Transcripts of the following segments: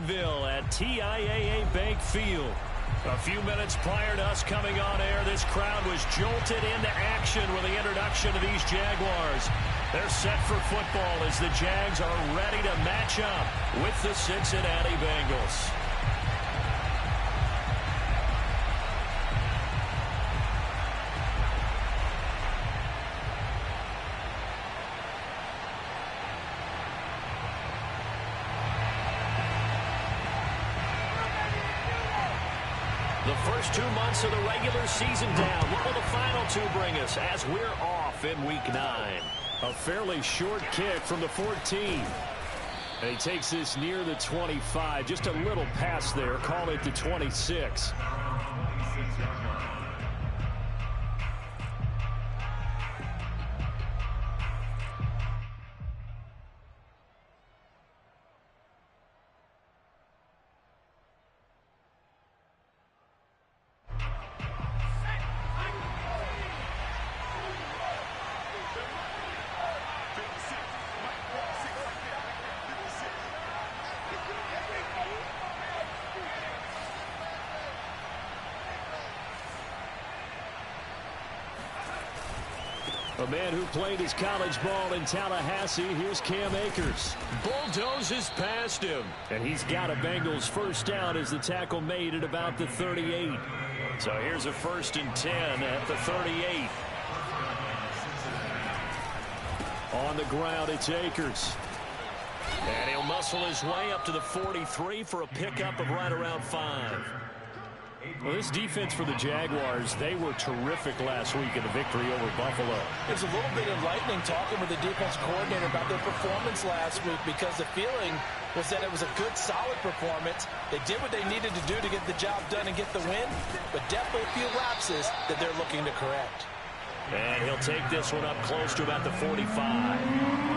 Jacksonville at TIAA Bank Field. A few minutes prior to us coming on air, this crowd was jolted into action with the introduction of these Jaguars. They're set for football as the Jags are ready to match up with the Cincinnati Bengals. The first 2 months of the regular season down. What will the final two bring us as we're off in Week 9? A fairly short kick from the 14. And he takes this near the 25. Just a little pass there. Call it the 26. A man who played his college ball in Tallahassee, here's Cam Akers. Bulldozes past him. And he's got a Bengals first down as the tackle made at about the 38. So here's a 1st and 10 at the 38. On the ground, it's Akers. And he'll muscle his way up to the 43 for a pickup of right around 5. Well, this defense for the Jaguars, they were terrific last week in the victory over Buffalo. It was a little bit enlightening talking with the defense coordinator about their performance last week because the feeling was that it was a good, solid performance. They did what they needed to do to get the job done and get the win, but definitely a few lapses that they're looking to correct. And he'll take this one up close to about the 45.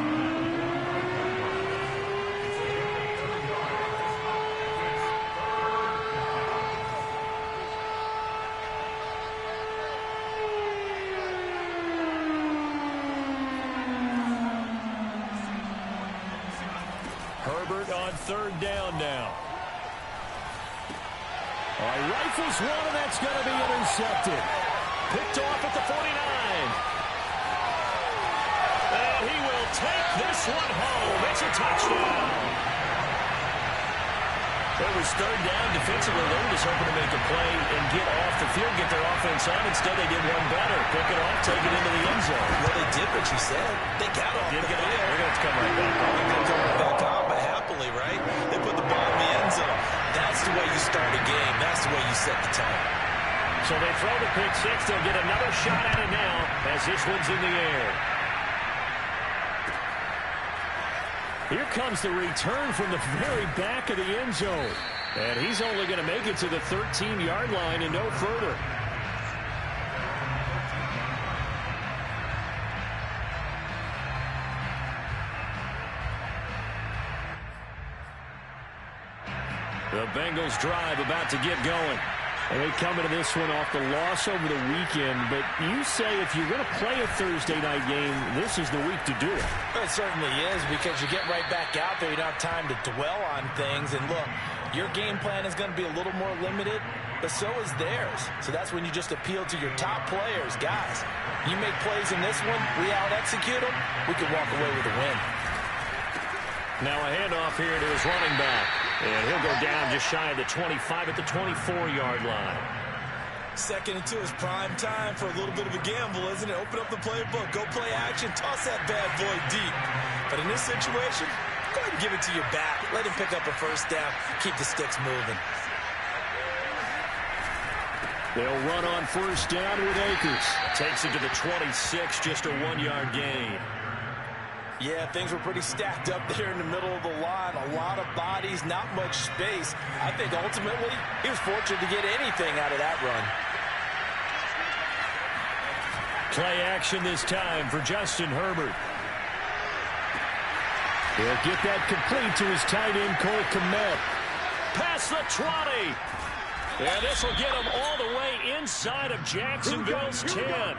Herbert on 3rd down now. All right, rifles one, and that's going to be intercepted. Picked off at the 49. And he will take this one home. It's a touchdown. It was 3rd down defensively. They were just hoping to make a play and get off the field, get their offense on. Instead, they did one better. Pick it off, take it into the end zone. Well, they did what you said. They got off the field. They're going to come right back on. They're going to come right back on, but happily, right? They put the ball in the end zone. That's the way you start a game. That's the way you set the tone. So they throw the pick 6. They'll get another shot at it now as this one's in the air. Here comes the return from the very back of the end zone. And he's only going to make it to the 13-yard line and no further. The Bengals drive about to get going. And they come into this one off the loss over the weekend. But you say if you're going to play a Thursday night game, this is the week to do it. It certainly is, because you get right back out there. You don't have time to dwell on things. And look, your game plan is going to be a little more limited, but so is theirs. So that's when you just appeal to your top players. Guys, you make plays in this one, we out-execute them, we can walk away with a win. Now a handoff here to his running back. And he'll go down just shy of the 25 at the 24-yard line. 2nd and 2 is prime time for a little bit of a gamble, isn't it? Open up the playbook, go play action, toss that bad boy deep. But in this situation, go ahead and give it to your back. Let him pick up a 1st down, keep the sticks moving. They'll run on 1st down with Akers. Takes it to the 26, just a 1-yard gain. Yeah, things were pretty stacked up there in the middle of the line. A lot of bodies, not much space. I think ultimately he was fortunate to get anything out of that run. Play action this time for Justin Herbert. He'll get that complete to his tight end, Cole Kmet. Past the 20. And this will get him all the way inside of Jacksonville's 10.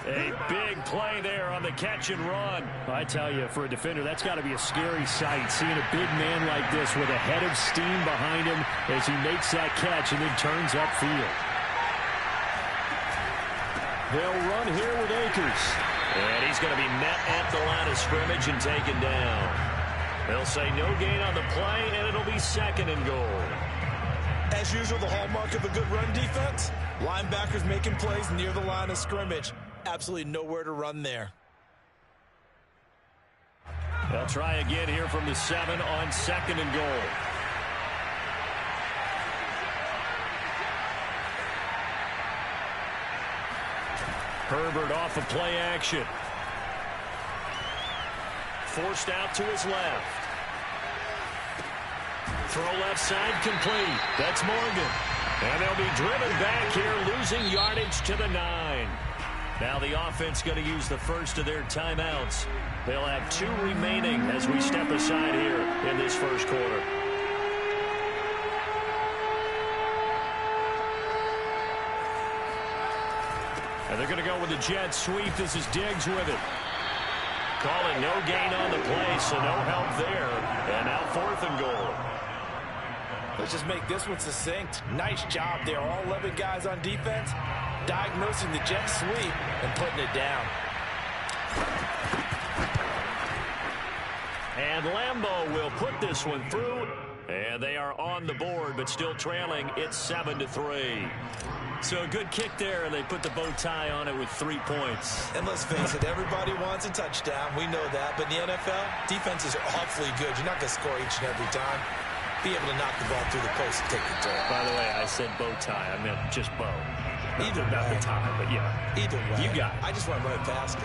A big play there on the catch and run. I tell you, for a defender, that's got to be a scary sight, seeing a big man like this with a head of steam behind him as he makes that catch and then turns upfield. They'll run here with Akers. And he's going to be met at the line of scrimmage and taken down. They'll say no gain on the play, and it'll be 2nd and goal. As usual, the hallmark of a good run defense, linebackers making plays near the line of scrimmage. Absolutely nowhere to run there. They'll try again here from the 7 on 2nd and goal. Herbert off of play action. Forced out to his left. Throw left side complete. That's Morgan. And they'll be driven back here, losing yardage to the 9. Now the offense going to use the first of their timeouts. They'll have 2 remaining as we step aside here in this first quarter. And they're going to go with the jet sweep. This is Diggs with it. Call it no gain on the play, so no help there. And now 4th and goal. Let's just make this one succinct. Nice job there. All 11 guys on defense diagnosing the jet sweep and putting it down. And Lambeau will put this one through. And they are on the board, but still trailing. It's 7-3. So a good kick there, and they put the bow tie on it with 3 points. And let's face it, everybody wants a touchdown. We know that. But in the NFL, defenses are awfully good. You're not going to score each and every time. Be able to knock the ball through the post and take the throw. By the way, I said bow tie. I meant just bow. Either not way. the tie, but yeah. Either way. You got it. I just went right past it.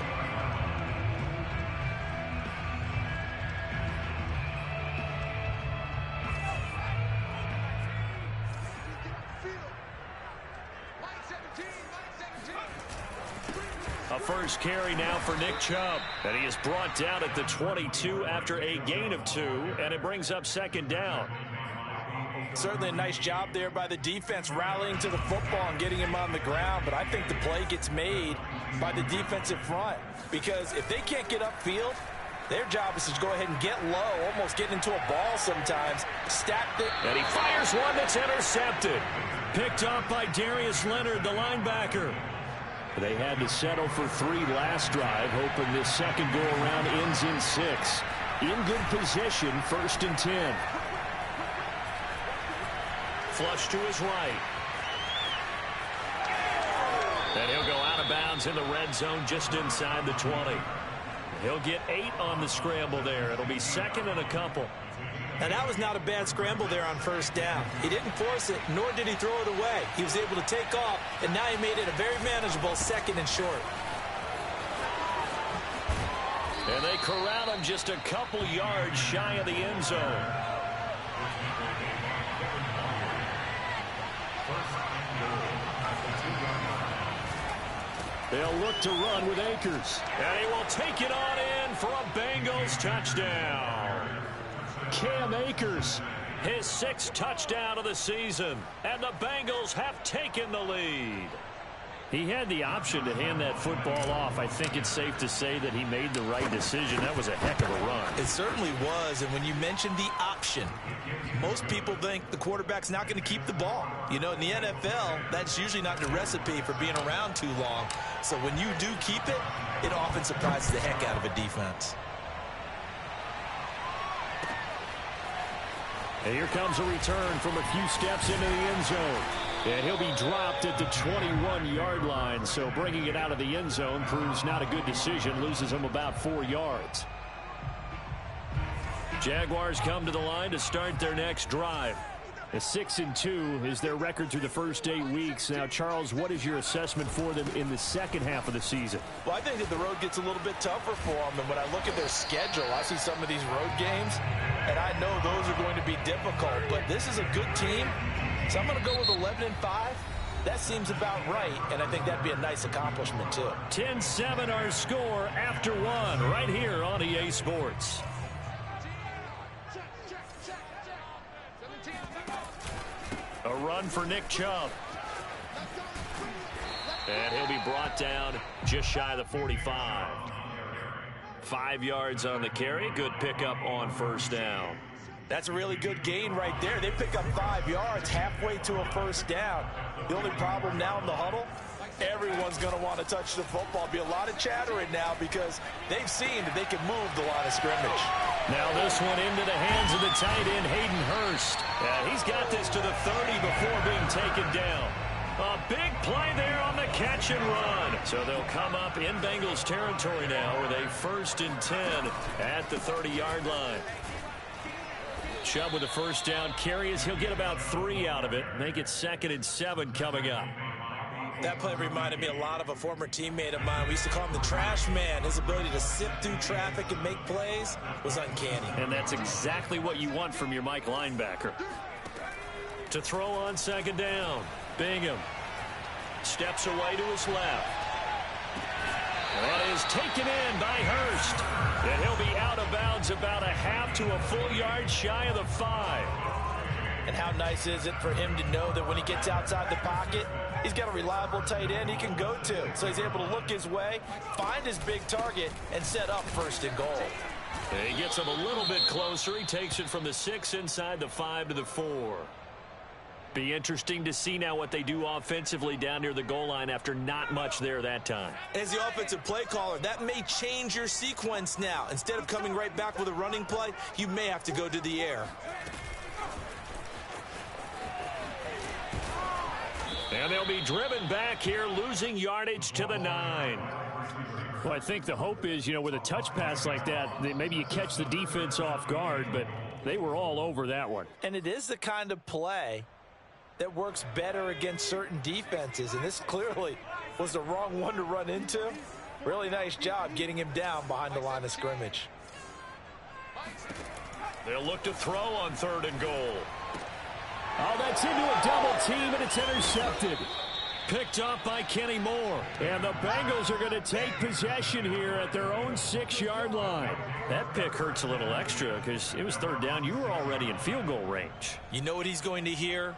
A first carry now for Nick Chubb. And he is brought down at the 22 after a gain of 2. And it brings up 2nd down. Certainly a nice job there by the defense rallying to the football and getting him on the ground. But I think the play gets made by the defensive front. Because if they can't get upfield, their job is to go ahead and get low, almost get into a ball sometimes. Stack it. And he fires one that's intercepted. Picked up by Darius Leonard, the linebacker. They had to settle for 3 last drive, hoping this second go-around ends in 6. In good position, 1st and 10. Flush to his right. And he'll go out of bounds in the red zone just inside the 20. He'll get 8 on the scramble there. It'll be 2nd and a couple. Now, that was not a bad scramble there on 1st down. He didn't force it, nor did he throw it away. He was able to take off, and now he made it a very manageable 2nd and short. And they corral him just a couple yards shy of the end zone. They'll look to run with Akers. And he will take it on in for a Bengals touchdown. Cam Akers, his 6th touchdown of the season. And the Bengals have taken the lead. He had the option to hand that football off. I think it's safe to say that he made the right decision. That was a heck of a run. It certainly was. And when you mentioned the option, most people think the quarterback's not going to keep the ball. You know, in the NFL, that's usually not the recipe for being around too long. So when you do keep it, it often surprises the heck out of a defense. And here comes a return from a few steps into the end zone. And he'll be dropped at the 21-yard line. So bringing it out of the end zone proves not a good decision. Loses him about 4 yards. Jaguars come to the line to start their next drive. A 6-2 is their record through the first 8 weeks. Now, Charles, what is your assessment for them in the second half of the season? Well, I think that the road gets a little bit tougher for them. And when I look at their schedule, I see some of these road games, and I know those are going to be difficult. But this is a good team, so I'm going to go with 11-5. That seems about right, and I think that'd be a nice accomplishment, too. 10-7 our score after 1 right here on EA Sports. A run for Nick Chubb. And he'll be brought down just shy of the 45. 5 yards on the carry. Good pickup on first down. That's a really good gain right there. They pick up 5 yards halfway to a first down. The only problem now in the huddle, everyone's going to want to touch the football. Be a lot of chattering now because they've seen that they can move the line of scrimmage. Now this one into the hands of the tight end, Hayden Hurst. And he's got this to the 30 before being taken down. A big play there on the catch and run. So they'll come up in Bengals territory now with a 1st and 10 at the 30-yard line. Chubb with a first down carry as he'll get about 3 out of it. Make it 2nd and 7 coming up. That play reminded me a lot of a former teammate of mine. We used to call him the trash man. His ability to sift through traffic and make plays was uncanny. And that's exactly what you want from your Mike linebacker. To throw on 2nd down. Bingham steps away to his left. That is taken in by Hurst. And he'll be out of bounds about a half to a full yard shy of the 5. And how nice is it for him to know that when he gets outside the pocket, he's got a reliable tight end he can go to. So he's able to look his way, find his big target, and set up 1st and goal. And he gets him a little bit closer. He takes it from the 6 inside the 5 to the 4. Be interesting to see now what they do offensively down near the goal line after not much there that time. As the offensive play caller, that may change your sequence now. Instead of coming right back with a running play, you may have to go to the air. And they'll be driven back here, losing yardage to the 9. Well, I think the hope is, with a touch pass like that, maybe you catch the defense off guard, but they were all over that one. And it is the kind of play that works better against certain defenses, and this clearly was the wrong one to run into. Really nice job getting him down behind the line of scrimmage. They'll look to throw on 3rd and goal. Oh, that's into a double team, and it's intercepted. Picked up by Kenny Moore. And the Bengals are going to take possession here at their own 6-yard line. That pick hurts a little extra because it was 3rd down. You were already in field goal range. You know what he's going to hear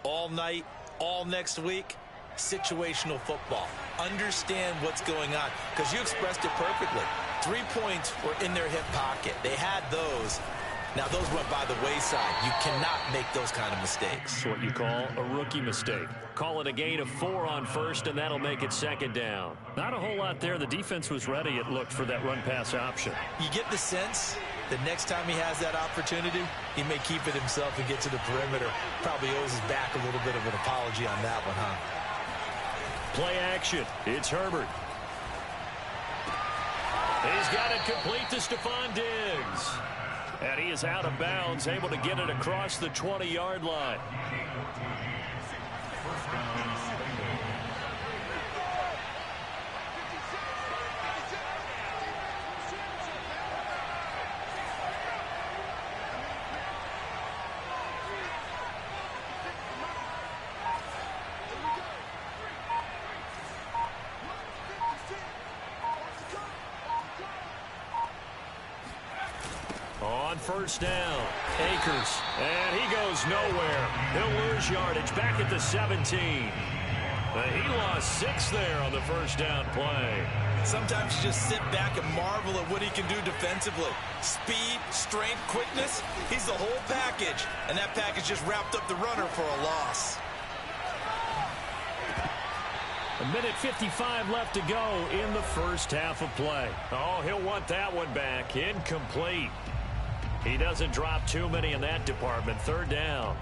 all night, all next week? Situational football. Understand what's going on, because you expressed it perfectly. 3 points were in their hip pocket. They had those. Now, those went by the wayside. You cannot make those kind of mistakes. It's what you call a rookie mistake. Call it a gain of 4 on 1st, and that'll make it 2nd down. Not a whole lot there. The defense was ready, it looked, for that run-pass option. You get the sense that next time he has that opportunity, he may keep it himself and get to the perimeter. Probably owes his back a little bit of an apology on that one, huh? Play action. It's Herbert. He's got it complete to Stephon Diggs. And he is out of bounds, able to get it across the 20-yard line. On 1st down, Akers, and he goes nowhere. He'll lose yardage back at the 17. He lost 6 there on the 1st down play. Sometimes you just sit back and marvel at what he can do defensively. Speed, strength, quickness, he's the whole package. And that package just wrapped up the runner for a loss. 1:55 left to go in the first half of play. Oh, he'll want that one back. Incomplete. He doesn't drop too many in that department. 3rd down.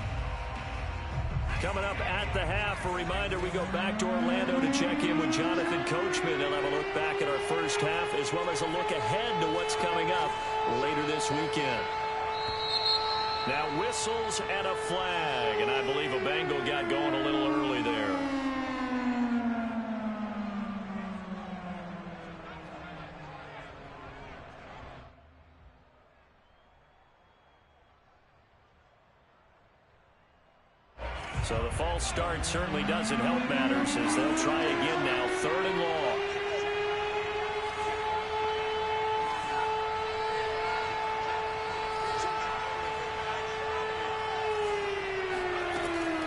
Coming up at the half, a reminder, we go back to Orlando to check in with Jonathan Coachman. He'll have a look back at our first half as well as a look ahead to what's coming up later this weekend. Now whistles and a flag, and I believe a Bengal got going a little early there. So the false start certainly doesn't help matters as they'll try again now, 3rd and long.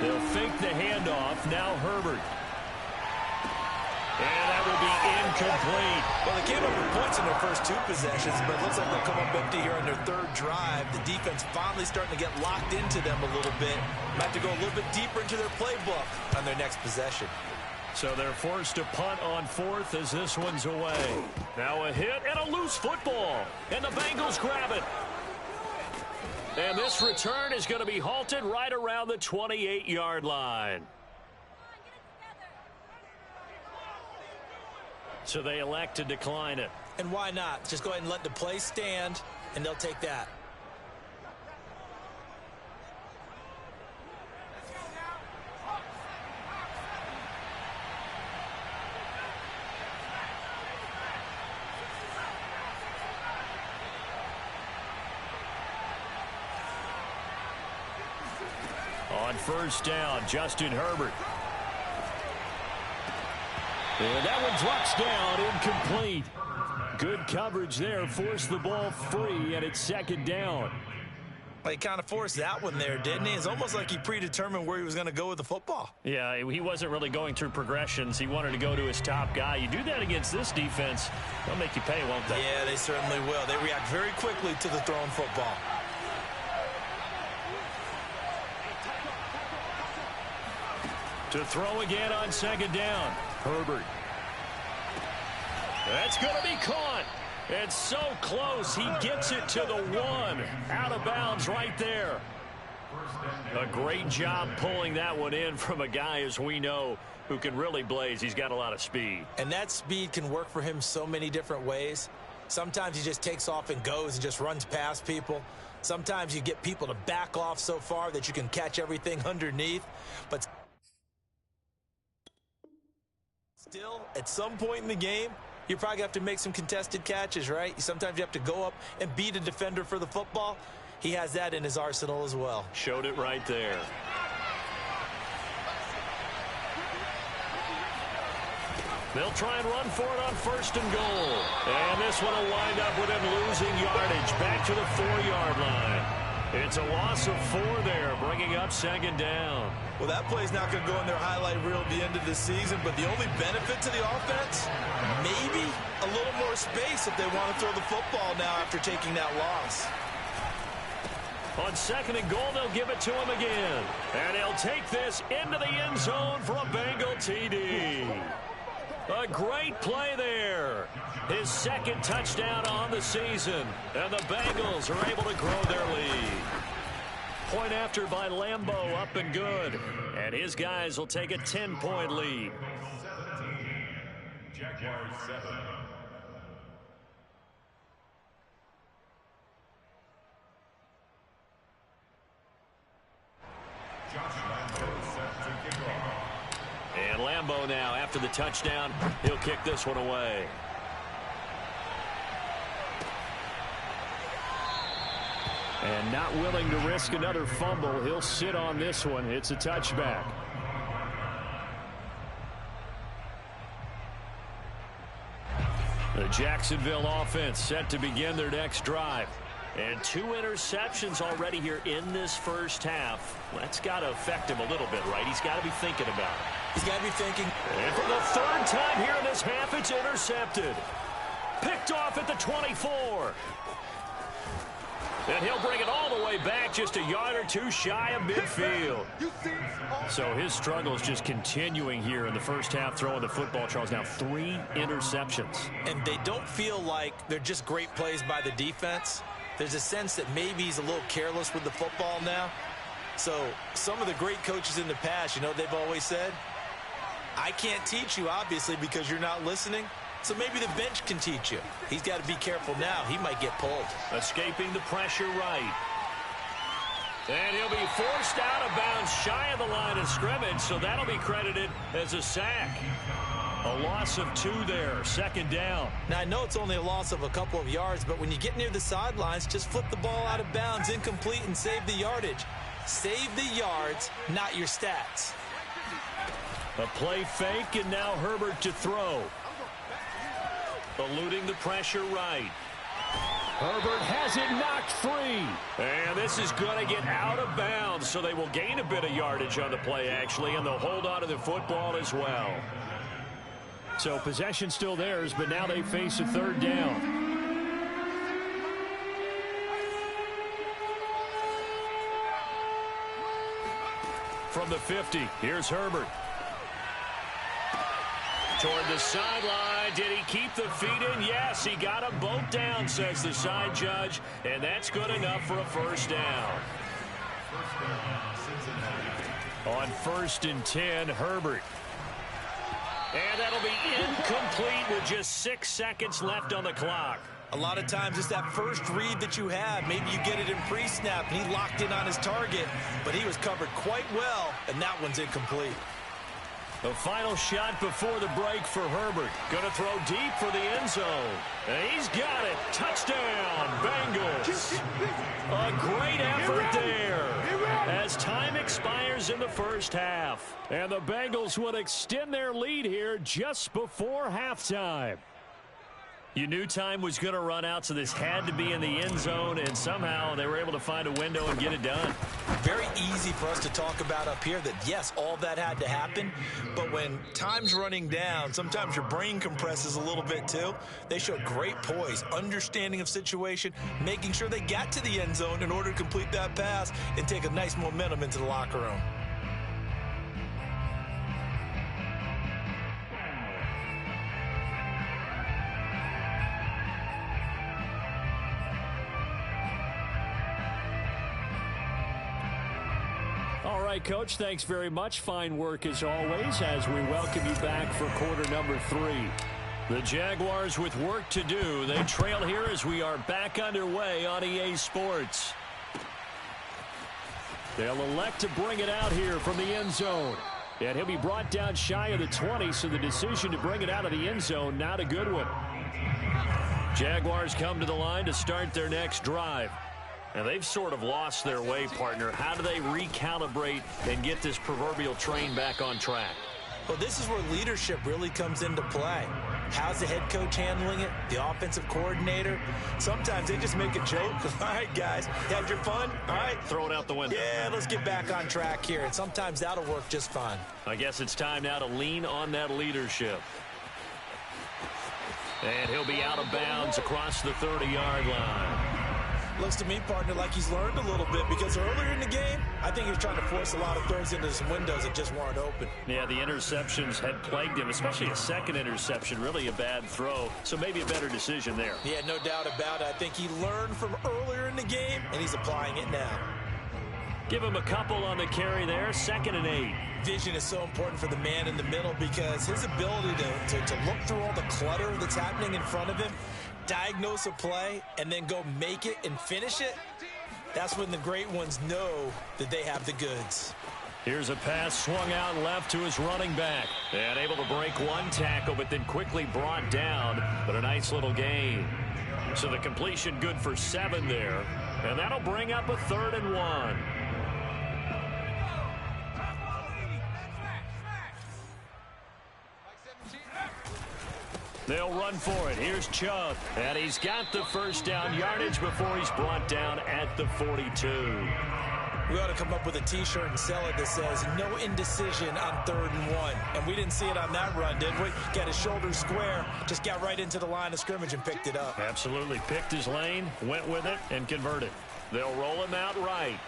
They'll fake the handoff. Now Herbert. And that will be incomplete. Well, they came up with points in their first 2 possessions, but it looks like they'll come up empty here on their 3rd drive. The defense finally starting to get locked into them a little bit. Might have to go a little bit deeper into their playbook on their next possession. So they're forced to punt on 4th as this one's away. Now a hit and a loose football. And the Bengals grab it. And this return is going to be halted right around the 28-yard line. So they elect to decline it. And why not? Just go ahead and let the play stand, and they'll take that. On 1st down, Justin Herbert. And that one drops down, incomplete. Good coverage there, forced the ball free, and it's 2nd down. Well, he kind of forced that one there, didn't he? It's almost like he predetermined where he was going to go with the football. Yeah, he wasn't really going through progressions. He wanted to go to his top guy. You do that against this defense, they'll make you pay, won't they? Yeah, they certainly will. They react very quickly to the thrown football. To throw again on 2nd down. Herbert. That's going to be caught. It's so close. He gets it to the 1. Out of bounds right there. A great job pulling that one in from a guy, as we know, who can really blaze. He's got a lot of speed. And that speed can work for him so many different ways. Sometimes he just takes off and goes and just runs past people. Sometimes you get people to back off so far that you can catch everything underneath. But still, at some point in the game, you probably have to make some contested catches, right? Sometimes you have to go up and beat a defender for the football. He has that in his arsenal as well. Showed it right there. They'll try and run for it on 1st and goal. And this one will wind up with him losing yardage back to the 4-yard line. It's a loss of 4 there, bringing up 2nd down. Well, that play's not going to go in their highlight reel at the end of the season, but the only benefit to the offense, maybe a little more space if they want to throw the football now after taking that loss. On 2nd and goal, they'll give it to him again. And he'll take this into the end zone for a Bengal TD. A great play there. His 2nd touchdown on the season. And the Bengals are able to grow their lead. Point after by Lambeau, up and good. And his guys will take a 10-point lead. Jaguars 7. And Lambeau now, after the touchdown, he'll kick this one away. And not willing to risk another fumble, he'll sit on this one. It's a touchback. The Jacksonville offense set to begin their next drive. And 2 interceptions already here in this first half. That's got to affect him a little bit, right? He's got to be thinking about it. He's got to be thinking. And for the 3rd time here in this half, it's intercepted. Picked off at the 24. And he'll bring it all the way back, just a yard or 2 shy of midfield. So his struggle is just continuing here in the first half, throwing the football. Charles, now 3 interceptions. And they don't feel like they're just great plays by the defense. There's a sense that maybe he's a little careless with the football now. So some of the great coaches in the past, you know, they've always said, I can't teach you, obviously, because you're not listening. So maybe the bench can teach you. He's got to be careful now. He might get pulled. Escaping the pressure right. And he'll be forced out of bounds shy of the line of scrimmage, so that'll be credited as a sack. A loss of 2 there, 2nd down. Now, I know it's only a loss of a couple of yards, but when you get near the sidelines, just flip the ball out of bounds, incomplete, and save the yardage. Save the yards, not your stats. A play fake, and now Herbert to throw. Eluding the pressure right. Herbert has it knocked free. And this is going to get out of bounds, so they will gain a bit of yardage on the play, actually, and they'll hold on to the football as well. So possession still theirs, but now they face a third down. From the 50, here's Herbert. Toward the sideline. Did he keep the feet in? Yes, he got them both down, says the side judge. And that's good enough for a first down. On 1st and 10, Herbert. And that'll be incomplete with just 6 seconds left on the clock. A lot of times it's that first read that you have. Maybe you get it in pre-snap, and he locked in on his target, but he was covered quite well, and that one's incomplete. The final shot before the break for Herbert. Going to throw deep for the end zone. And he's got it. Touchdown, Bengals. A great effort there as time expires in the first half. And the Bengals would extend their lead here just before halftime. You knew time was going to run out, so this had to be in the end zone, and somehow they were able to find a window and get it done. Very easy for us to talk about up here that, yes, all that had to happen, but when time's running down, sometimes your brain compresses a little bit too. They showed great poise, understanding of situation, making sure they got to the end zone in order to complete that pass and take a nice momentum into the locker room. All right, Coach, thanks very much. Fine work as always as we welcome you back for quarter number 3. The Jaguars with work to do. They trail here as we are back underway on EA Sports. They'll elect to bring it out here from the end zone. And he'll be brought down shy of the 20, so the decision to bring it out of the end zone, not a good one. Jaguars come to the line to start their next drive. And they've sort of lost their way, partner. How do they recalibrate and get this proverbial train back on track? Well, this is where leadership really comes into play. How's the head coach handling it? The offensive coordinator? Sometimes they just make a joke. All right, guys, you had your fun? All right. Throw it out the window. Yeah, let's get back on track here. And sometimes that'll work just fine. I guess it's time now to lean on that leadership. And he'll be out of bounds across the 30-yard line. Looks to me, partner, like he's learned a little bit because earlier in the game, I think he was trying to force a lot of throws into some windows that just weren't open. Yeah, the interceptions had plagued him, especially a second interception, really a bad throw. So maybe a better decision there. Yeah, no doubt about it. I think he learned from earlier in the game, and he's applying it now. Give him a couple on the carry there, 2nd and 8. Vision is so important for the man in the middle because his ability to look through all the clutter that's happening in front of him, diagnose a play, and then go make it and finish it, that's when the great ones know that they have the goods. Here's a pass swung out left to his running back. And able to break one tackle, but then quickly brought down. But a nice little gain. So the completion good for 7 there. And that'll bring up a 3rd and 1. They'll run for it. Here's Chubb. And he's got the first down yardage before he's brought down at the 42. We ought to come up with a T-shirt and sell it that says, no indecision on 3rd and 1. And we didn't see it on that run, did we? Got his shoulders square, just got right into the line of scrimmage and picked it up. Absolutely. Picked his lane, went with it, and converted. They'll roll him out right.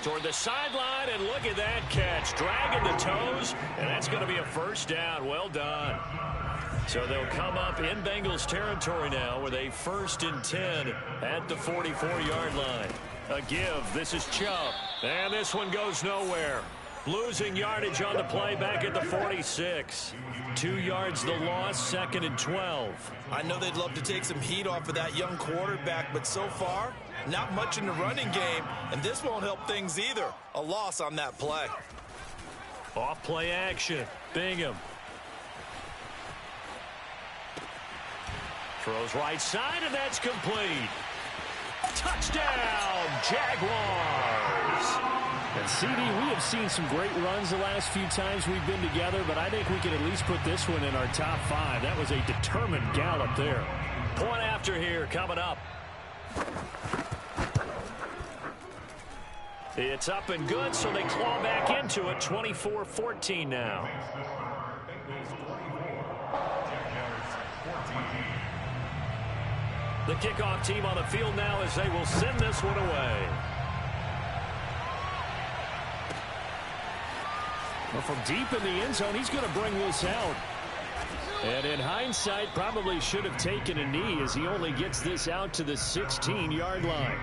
Toward the sideline, and look at that catch. Dragging the toes, and that's going to be a first down. Well done. So they'll come up in Bengals territory now with a 1st and 10 at the 44-yard line. A give. This is Chubb. And this one goes nowhere. Losing yardage on the play back at the 46. 2 yards the loss, 2nd and 12. I know they'd love to take some heat off of that young quarterback, but so far, not much in the running game, and this won't help things either. A loss on that play. Off play action. Bingham. Throws right side, and that's complete. Touchdown, Jaguars. And CD, we have seen some great runs the last few times we've been together, but I think we can at least put this one in our top 5. That was a determined gallop there. Point after here coming up. It's up and good, so they claw back into it. 24-14 now. The kickoff team on the field now as they will send this one away. Well, from deep in the end zone, he's going to bring this out. And in hindsight, probably should have taken a knee as he only gets this out to the 16-yard line.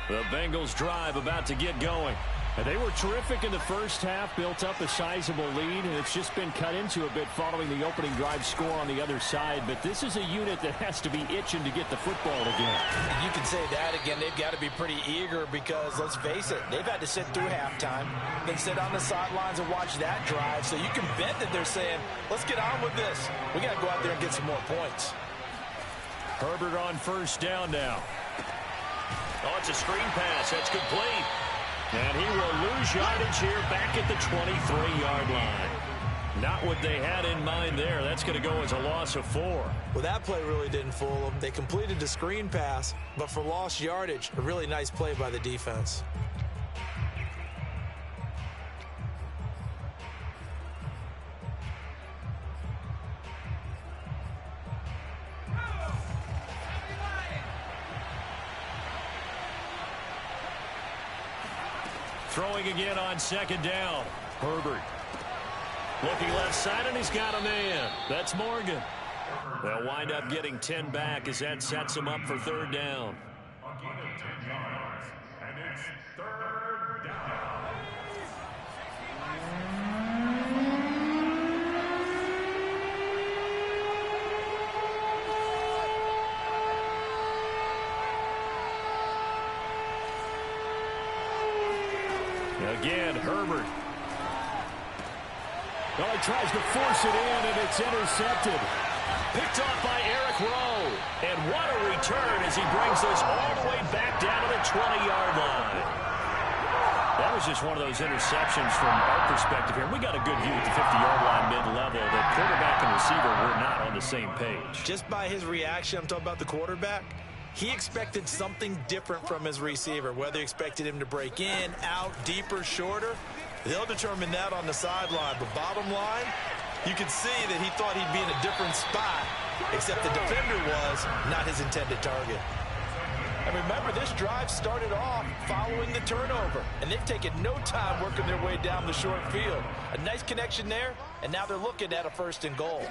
The Bengals drive about to get going. And they were terrific in the first half, built up a sizable lead, and it's just been cut into a bit following the opening drive score on the other side. But this is a unit that has to be itching to get the football again. You can say that again. They've got to be pretty eager because, let's face it, they've had to sit through halftime, then sit on the sidelines and watch that drive. So you can bet that they're saying, let's get on with this. We got to go out there and get some more points. Herbert on first down now. Oh, it's a screen pass. That's complete. And he will lose yardage here back at the 23-yard line. Not what they had in mind there. That's going to go as a loss of 4. Well, that play really didn't fool them. They completed the screen pass, but for lost yardage, a really nice play by the defense. Throwing again on second down. Herbert. Looking left side, and he's got a man. That's Morgan. They'll wind up getting 10 back as that sets him up for third down. A gain of 10 yards, and it's third down. Again, Herbert. Well, he tries to force it in, and it's intercepted. Picked off by Eric Rowe. And what a return as he brings this all the way back down to the 20-yard line. That was just one of those interceptions from our perspective here. We got a good view at the 50-yard line mid-level. The quarterback and receiver were not on the same page. Just by his reaction, I'm talking about the quarterback, he expected something different from his receiver, whether he expected him to break in, out, deeper, shorter. They'll determine that on the sideline. But bottom line, you can see that he thought he'd be in a different spot, except the defender was not his intended target. And remember, this drive started off following the turnover, and they've taken no time working their way down the short field. A nice connection there, and now they're looking at a 1st and goal.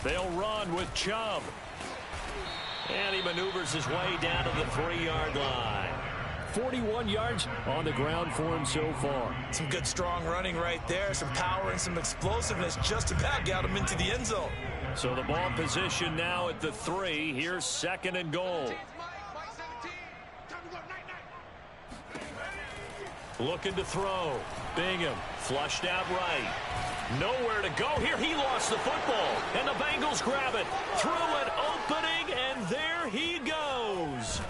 They'll run with Chubb. And he maneuvers his way down to the 3-yard line. 41 yards on the ground for him so far. Some good strong running right there. Some power and some explosiveness just about got him into the end zone. So the ball position now at the 3. Here's 2nd and goal. Looking to throw. Bingham flushed out right. Nowhere to go here. He lost the football. And the Bengals grab it. Through an opening, and there he goes.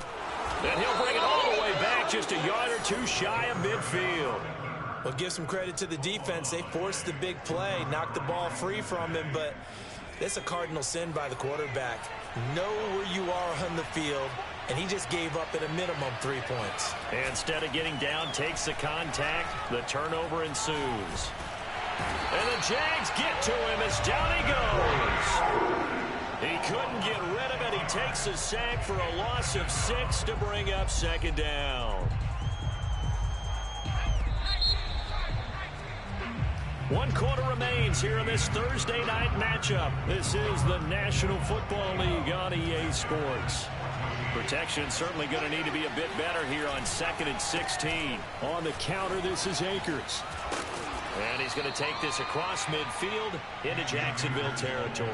And he'll bring it all the way back just a yard or two shy of midfield. Well, give some credit to the defense. They forced the big play, knocked the ball free from him, but it's a cardinal sin by the quarterback. Know where you are on the field, and he just gave up at a minimum 3 points. Instead of getting down, takes the contact. The turnover ensues. And the Jags get to him as down he goes. He couldn't get rid of it. He takes a sack for a loss of 6 to bring up 2nd down. 1 quarter remains here in this Thursday night matchup. This is the National Football League on EA Sports. Protection certainly going to need to be a bit better here on 2nd and 16. On the counter, this is Akers. And he's going to take this across midfield into Jacksonville territory.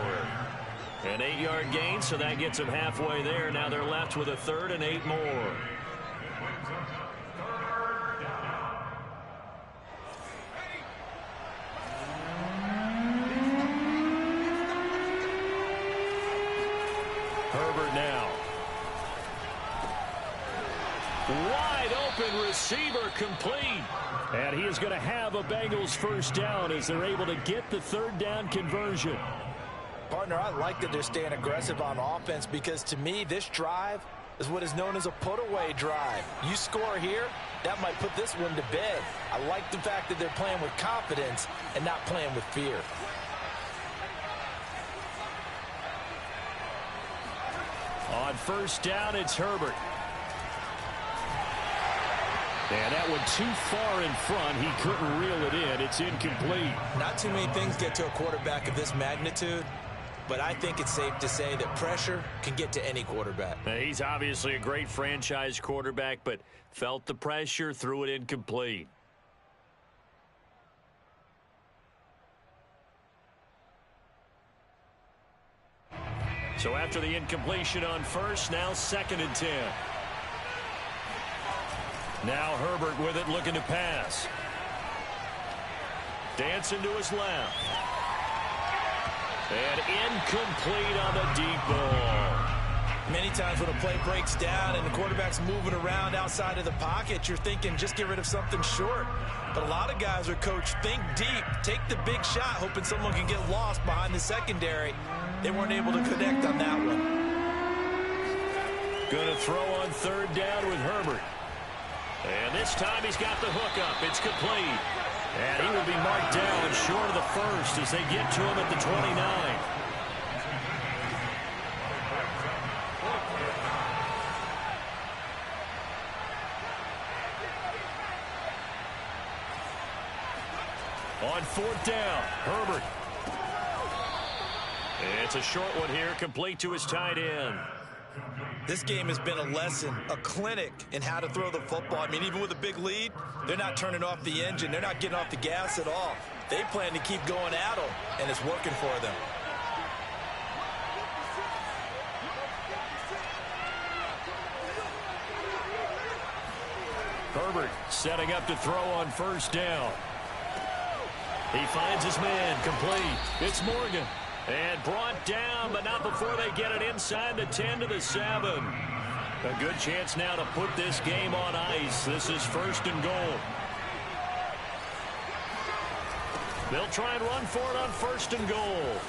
An 8-yard gain, so that gets them halfway there. Now they're left with a 3rd and 8 more. Herbert now. Wide open receiver complete. And he is going to have a Bengals first down as they're able to get the third down conversion. Partner, I like that they're staying aggressive on offense because to me this drive is what is known as a put-away drive. You score here, that might put this one to bed. I like the fact that they're playing with confidence and not playing with fear. On first down, it's Herbert. And that one too far in front. He couldn't reel it in. It's incomplete. Not too many things get to a quarterback of this magnitude, but I think it's safe to say that pressure can get to any quarterback. Now, he's obviously a great franchise quarterback, but felt the pressure, threw it incomplete. So after the incompletion on first, now 2nd and 10. Now Herbert with it, looking to pass. Dancing to his left. And incomplete on the deep ball. Many times when a play breaks down and the quarterback's moving around outside of the pocket, you're thinking just get rid of something short. But a lot of guys are coached, think deep, take the big shot, hoping someone can get lost behind the secondary. They weren't able to connect on that one. Going to throw on third down with Herbert. And this time he's got the hook up. It's complete. And he will be marked down short of the first as they get to him at the 29. On fourth down, Herbert. It's a short one here, complete to his tight end. This game has been a lesson, a clinic in how to throw the football. I mean, even with a big lead, they're not turning off the engine. They're not getting off the gas at all. They plan to keep going at them, and it's working for them. Herbert setting up to throw on first down. He finds his man, complete. It's Morgan. And brought down, but not before they get it inside the 10 to the 7. A good chance now to put this game on ice. This is 1st and goal. They'll try and run for it on 1st and goal.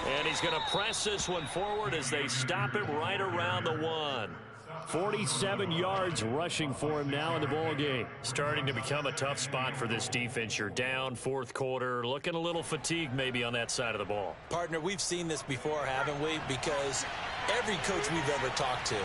And he's going to press this one forward as they stop it right around the 1. 47 yards rushing for him now in the ball game. Starting to become a tough spot for this defense. You're down 4th quarter, looking a little fatigued maybe on that side of the ball. Partner, we've seen this before, haven't we? Because every coach we've ever talked to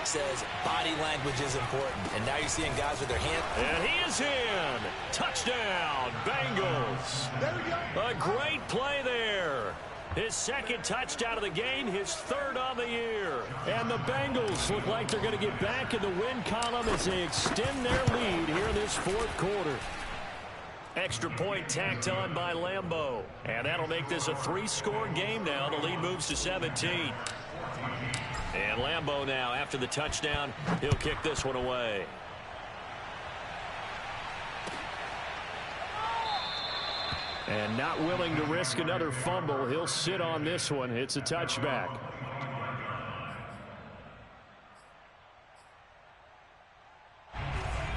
says body language is important. And now you're seeing guys with their hands. And he is in. Touchdown, Bengals. There we go. A great play there. His 2nd touchdown of the game, his 3rd on the year. And the Bengals look like they're going to get back in the win column as they extend their lead here in this 4th quarter. Extra point tacked on by Lambeau. And that'll make this a 3-score game now. The lead moves to 17. And Lambeau now, after the touchdown, he'll kick this one away. And not willing to risk another fumble. He'll sit on this one. It's a touchback.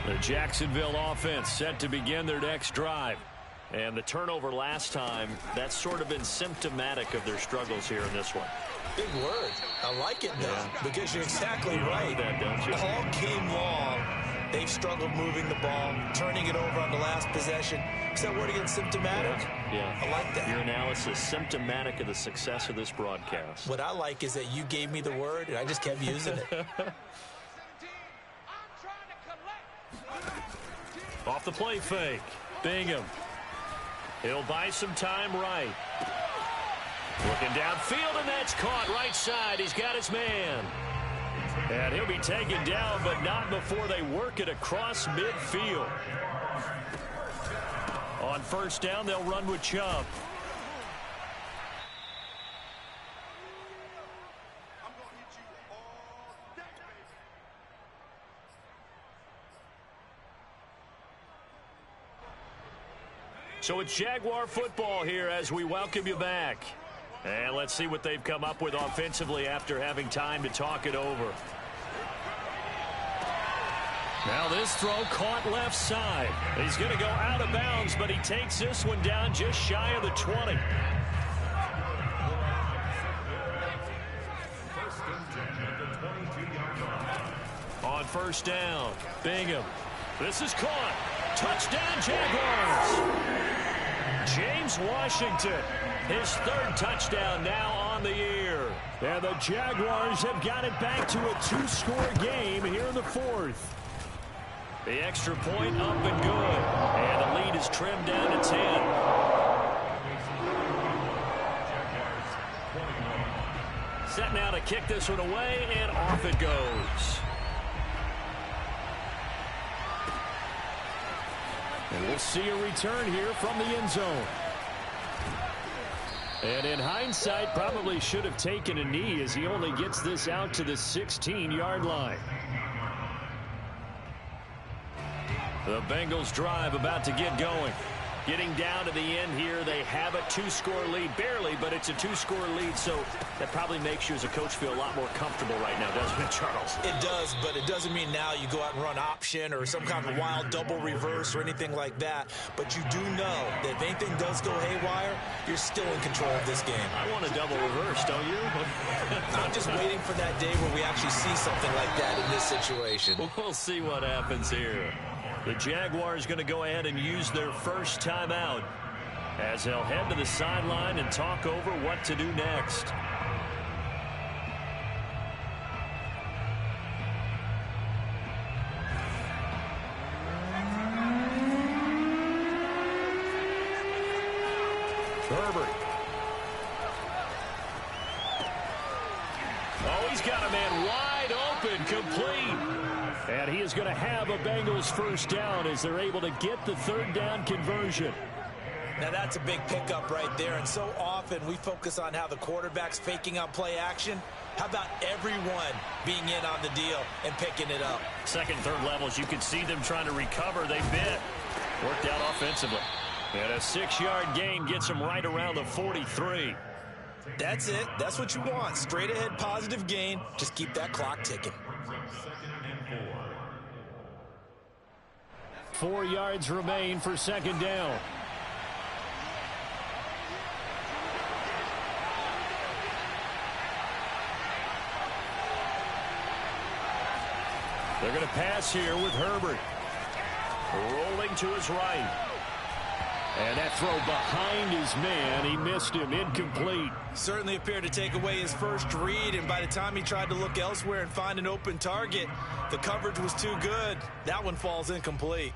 The Jacksonville offense set to begin their next drive. And the turnover last time, that's sort of been symptomatic of their struggles here in this one. Big word. I like it, though, because you're exactly right. That, don't you? All game long, they've struggled moving the ball, turning it over on the last possession. Is that word again, symptomatic? Yeah. I like that. Your analysis, symptomatic of the success of this broadcast. What I like is that you gave me the word, and I just kept using it. Off the play fake. Bingham. He'll buy some time right. Looking downfield, and that's caught right side. He's got his man. And he'll be taken down, but not before they work it across midfield. On first down, they'll run with Chubb. So it's Jaguar football here as we welcome you back. And let's see what they've come up with offensively after having time to talk it over. Now this throw caught left side. He's going to go out of bounds, but he takes this one down just shy of the 20. On first down, Bingham. This is caught. Touchdown, Jaguars. James Washington, his third touchdown now on the year. And the Jaguars have got it back to a 2-score game here in the fourth. The extra point up and good. And the lead is trimmed down to 10. Set now to kick this one away, and off it goes. And we'll see a return here from the end zone. And in hindsight, probably should have taken a knee as he only gets this out to the 16-yard line. The Bengals drive about to get going. Getting down to the end here, they have a 2-score lead. Barely, but it's a 2-score lead, so that probably makes you as a coach feel a lot more comfortable right now, doesn't it, Charles? It does, but it doesn't mean now you go out and run option or some kind of wild double reverse or anything like that. But you do know that if anything does go haywire, you're still in control of this game. I want a double reverse, don't you? I'm just waiting for that day where we actually see something like that in this situation. We'll see what happens here. The Jaguars going to go ahead and use their first timeout as they'll head to the sideline and talk over what to do next. Herbert. Oh, he's got a man wide open, complete. And he is going to have a Bengals first down as they're able to get the third down conversion. Now that's a big pickup right there, and so often we focus on how the quarterback's faking out play action. How about everyone being in on the deal and picking it up? Second, third levels, you can see them trying to recover. They bit. Worked out offensively. And a 6-yard gain gets them right around the 43. That's it. That's what you want. Straight ahead positive gain. Just keep that clock ticking. 4 yards remain for second down. They're going to pass here with Herbert. Rolling to his right. And that throw behind his man. He missed him. Incomplete. Certainly appeared to take away his first read, and by the time he tried to look elsewhere and find an open target, the coverage was too good. That one falls incomplete.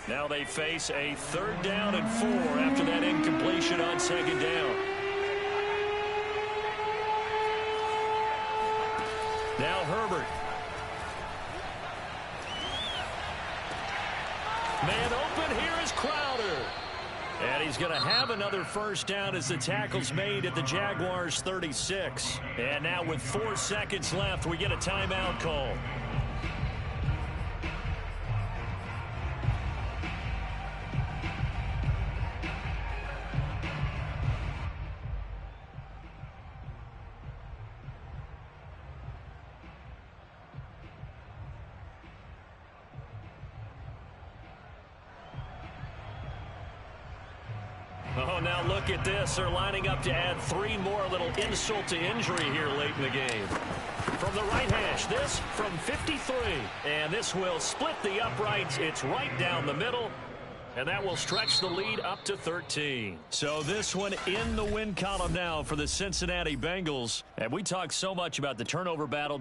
Now they face a 3rd down and 4 after that incompletion on second down. Now Herbert. Man open, here is Crowder. And he's going to have another first down as the tackle's made at the Jaguars 36. And now with 4 seconds left, we get a timeout call. Oh, now look at this. They're lining up to add 3 more, a little insult to injury here late in the game. From the right hash, this from 53. And this will split the uprights. It's right down the middle. And that will stretch the lead up to 13. So this one in the win column now for the Cincinnati Bengals. And we talked so much about the turnover battle.